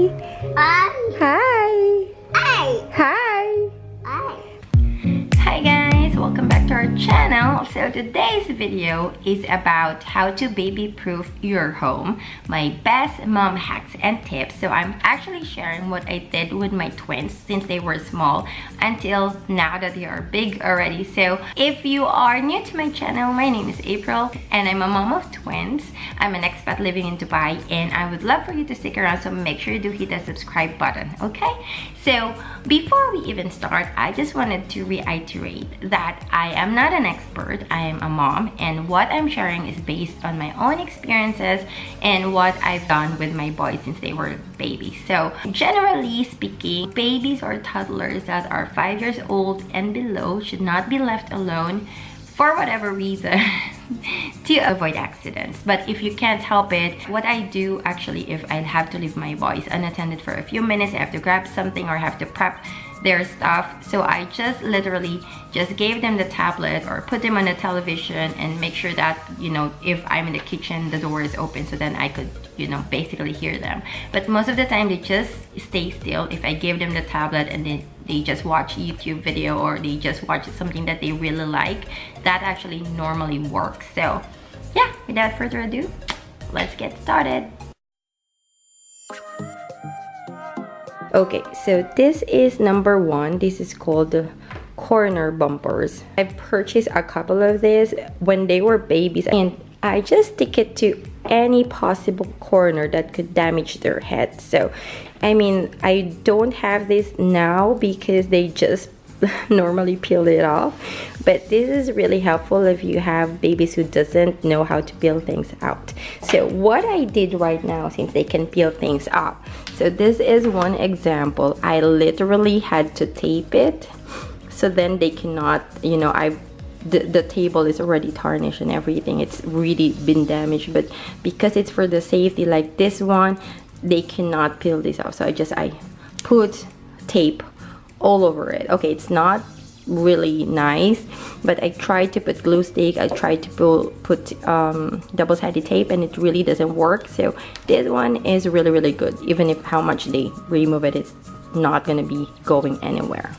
Hi. Hi. Hi. Hi. Hi. Hi guys, welcome back to our channel. So today's video is about how to baby-proof your home, my best mom hacks and tips. So I'm actually sharing what I did with my twins since they were small until now that they are big already. So if you are new to my channel, my name is April and I'm a mom of twins. I'm an expat living in Dubai and I would love for you to stick around, so make sure you do hit the subscribe button, okay? So before we even start, I just wanted to reiterate that I am not an expert. I am a mom, and what I'm sharing is based on my own experiences and what I've done with my boys since they were babies. So generally speaking, babies or toddlers that are 5 years old and below should not be left alone for whatever reason to avoid accidents. But if you can't help it, what I do actually, if I have to leave my boys unattended for a few minutes, I have to grab something or have to prep their stuff, so I just literally just gave them the tablet or put them on the television and make sure that, you know, if I'm in the kitchen, the door is open, so then I could, you know, basically hear them. But most of the time they just stay still if I give them the tablet, and then they just watch a YouTube video or they just watch something that they really like. That actually normally works. So yeah, without further ado, let's get started. Okay, so this is number one. This is called the corner bumpers. I purchased a couple of these when they were babies, and I just stick it to any possible corner that could damage their head. So I mean, I don't have this now because they just normally peel it off, but this is really helpful if you have babies who doesn't know how to peel things out. So what I did right now, since they can peel things off, so this is one example. I literally had to tape it, so then they cannot, you know, the table is already tarnished and everything, it's really been damaged, but because it's for the safety, like this one, they cannot peel this off. So I put tape all over it. Okay, it's not really nice, but I tried to put glue stick, I tried to put double-sided tape, and it really doesn't work. So this one is really good. Even if how much they remove it, it's not gonna be going anywhere.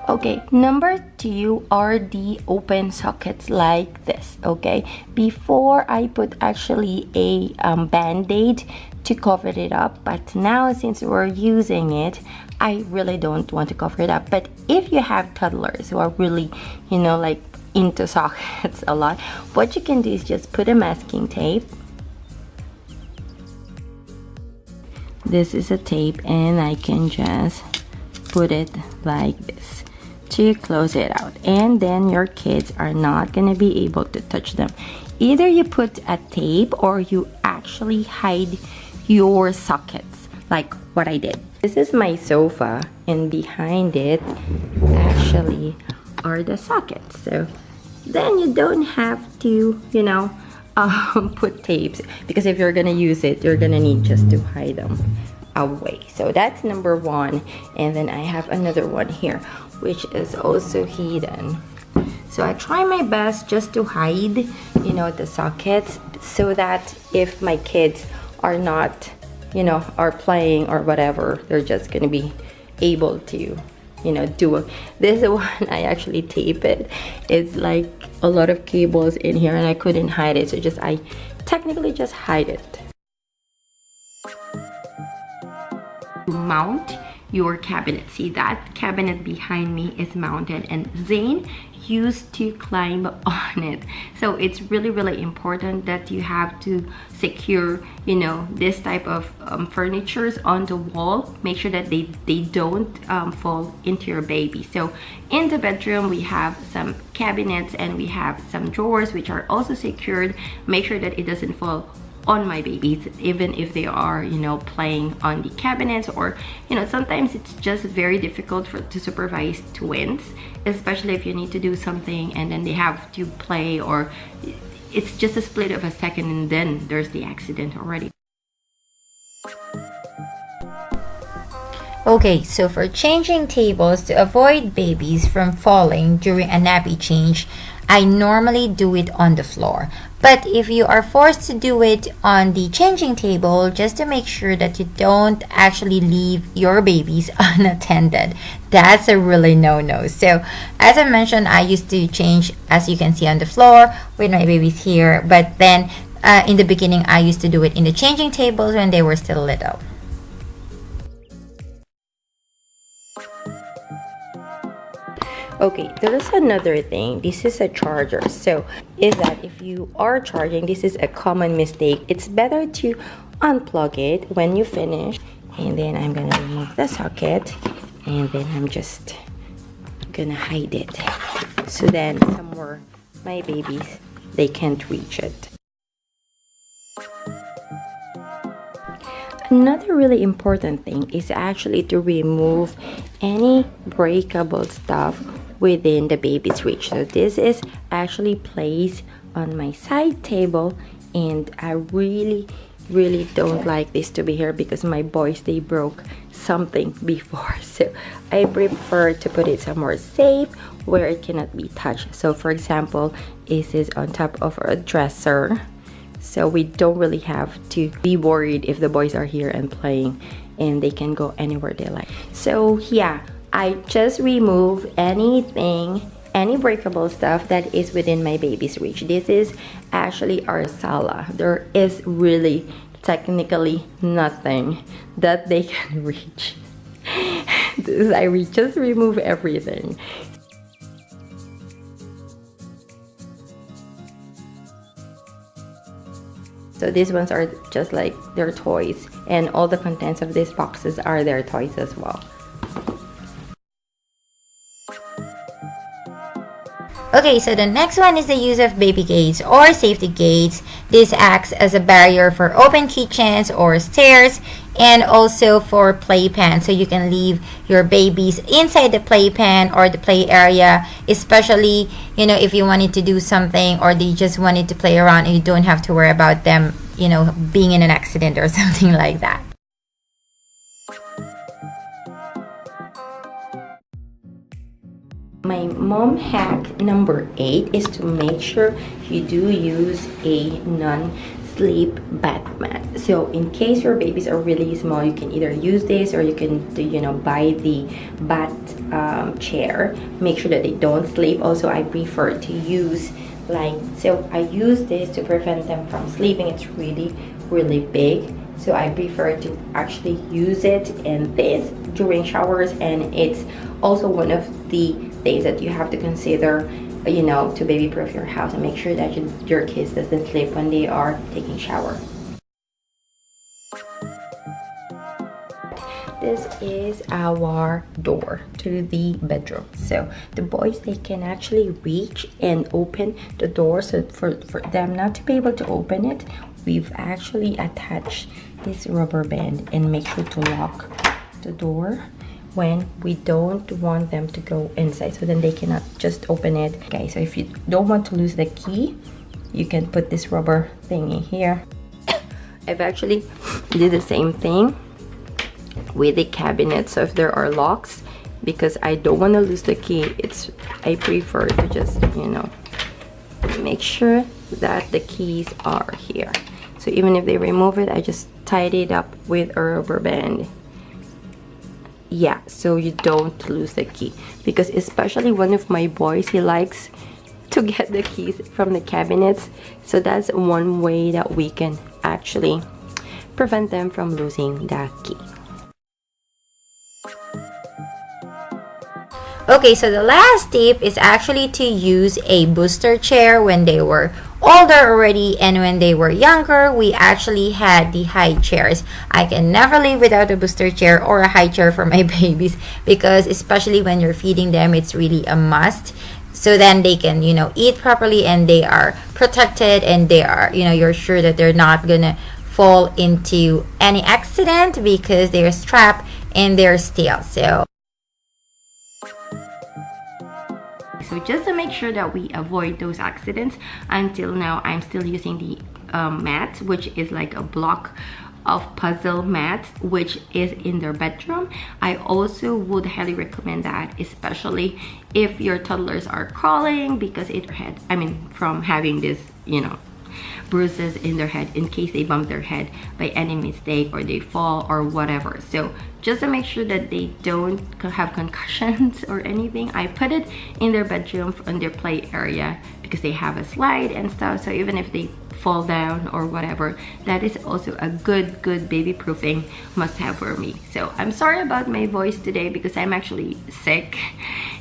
Okay, number two are the open sockets like this. Okay, before I put actually a band-aid to cover it up, but now since we're using it, I really don't want to cover it up. But if you have toddlers who are really, you know, like into sockets a lot, what you can do is just put a masking tape. This is a tape, and I can just put it like this to close it out, and then your kids are not gonna be able to touch them. Either you put a tape or you actually hide your sockets like what I did. This is my sofa, and behind it actually are the sockets, so then you don't have to, you know, put tapes, because if you're gonna use it, you're gonna need just to hide them away. So that's number one, and then I have another one here which is also hidden. So I try my best just to hide, you know, the sockets, so that if my kids are not, you know, are playing or whatever, they're just gonna be able to, you know, do it. This one I actually tape it. It's like a lot of cables in here and I couldn't hide it, so I technically just hide it. Mount your cabinet. See, that cabinet behind me is mounted, and Zane used to climb on it. So it's really important that you have to secure, you know, this type of furnitures on the wall. Make sure that they don't fall into your baby. So in the bedroom we have some cabinets and we have some drawers which are also secured. Make sure that it doesn't fall on my babies, even if they are, you know, playing on the cabinets, or, you know, sometimes it's just very difficult to supervise twins, especially if you need to do something and then they have to play, or it's just a split of a second and then there's the accident already. Okay, so for changing tables to avoid babies from falling during a nappy change, I normally do it on the floor. But if you are forced to do it on the changing table, just to make sure that you don't actually leave your babies unattended, that's a really no-no. So as I mentioned, I used to change, as you can see, on the floor with my babies here. But then in the beginning, I used to do it in the changing tables when they were still little. Okay, there is another thing. This is a charger. So is that if you are charging, this is a common mistake. It's better to unplug it when you finish. And then I'm gonna remove the socket, and then I'm just gonna hide it. So then somewhere my babies, they can't reach it. Another really important thing is actually to remove any breakable stuff within the baby's reach. So this is actually placed on my side table, and I really don't like this to be here because my boys, they broke something before. So I prefer to put it somewhere safe where it cannot be touched. So for example, this is on top of a dresser. So we don't really have to be worried if the boys are here and playing, and they can go anywhere they like. So yeah, I just remove anything, any breakable stuff that is within my baby's reach. This is actually our sala. There is really technically nothing that they can reach. I just remove everything. So these ones are just like their toys, and all the contents of these boxes are their toys as well. Okay, so the next one is the use of baby gates or safety gates. This acts as a barrier for open kitchens or stairs, and also for playpen. So you can leave your babies inside the playpen or the play area, especially, you know, if you wanted to do something or they just wanted to play around, and you don't have to worry about them, you know, being in an accident or something like that. My mom hack number 8 is to make sure you do use a Nonslip Batman. So in case your babies are really small, you can either use this or you can do, you know, buy the bat chair. Make sure that they don't sleep. Also, I prefer to use so I use this to prevent them from sleeping. It's really big. So I prefer to actually use it in this during showers, and it's also one of the things that you have to consider, you know, to baby proof your house and make sure that your kids doesn't sleep when they are taking shower. This is our door to the bedroom. So the boys, they can actually reach and open the door. So for them not to be able to open it, we've actually attached this rubber band and make sure to lock the door when we don't want them to go inside, so then they cannot just open it. Okay, so if you don't want to lose the key, you can put this rubber thingy here. I've actually did the same thing with the cabinet. So if there are locks, because I don't want to lose the key, I prefer to just, you know, make sure that the keys are here. So even if they remove it, I just tied it up with a rubber band. Yeah, so you don't lose the key, because especially one of my boys, he likes to get the keys from the cabinets. So that's one way that we can actually prevent them from losing that key. Okay, so the last tip is actually to use a booster chair when they were older already, and when they were younger, we actually had the high chairs. I can never live without a booster chair or a high chair for my babies, because especially when you're feeding them, it's really a must. So then they can, you know, eat properly, and they are protected, and they are, you know, you're sure that they're not gonna fall into any accident because they're strapped and they're still. So just to make sure that we avoid those accidents, until now I'm still using the mat, which is like a block of puzzle mats, which is in their bedroom. I also would highly recommend that, especially if your toddlers are crawling, because from having this, you know, bruises in their head in case they bump their head by any mistake or they fall or whatever. So just to make sure that they don't have concussions or anything, I put it in their bedroom in their play area, because they have a slide and stuff. So even if they fall down or whatever, that is also a good baby proofing must have for me. So I'm sorry about my voice today, because I'm actually sick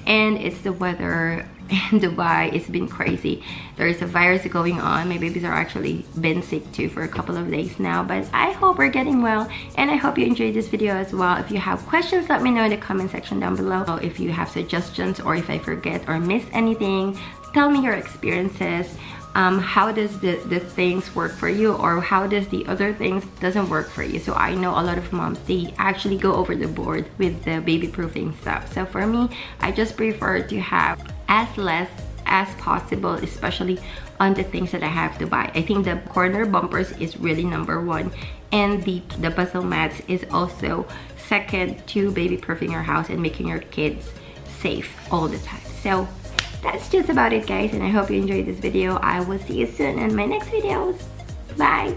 and it's the weather in Dubai. It's been crazy. There's a virus going on. My babies are actually been sick too for a couple of days now, but I hope we're getting well, and I hope you enjoyed this video as well. If you have questions, let me know in the comment section down below. If you have suggestions, or if I forget or miss anything, tell me your experiences. How does the things work for you, or how does the other things doesn't work for you? So I know a lot of moms, they actually go over the board with the baby proofing stuff. So for me, I just prefer to have as less as possible, especially on the things that I have to buy. I think the corner bumpers is really #1, and the puzzle mats is also second to baby proofing your house and making your kids safe all the time. So that's just about it, guys, and I hope you enjoyed this video. I will see you soon in my next videos. Bye.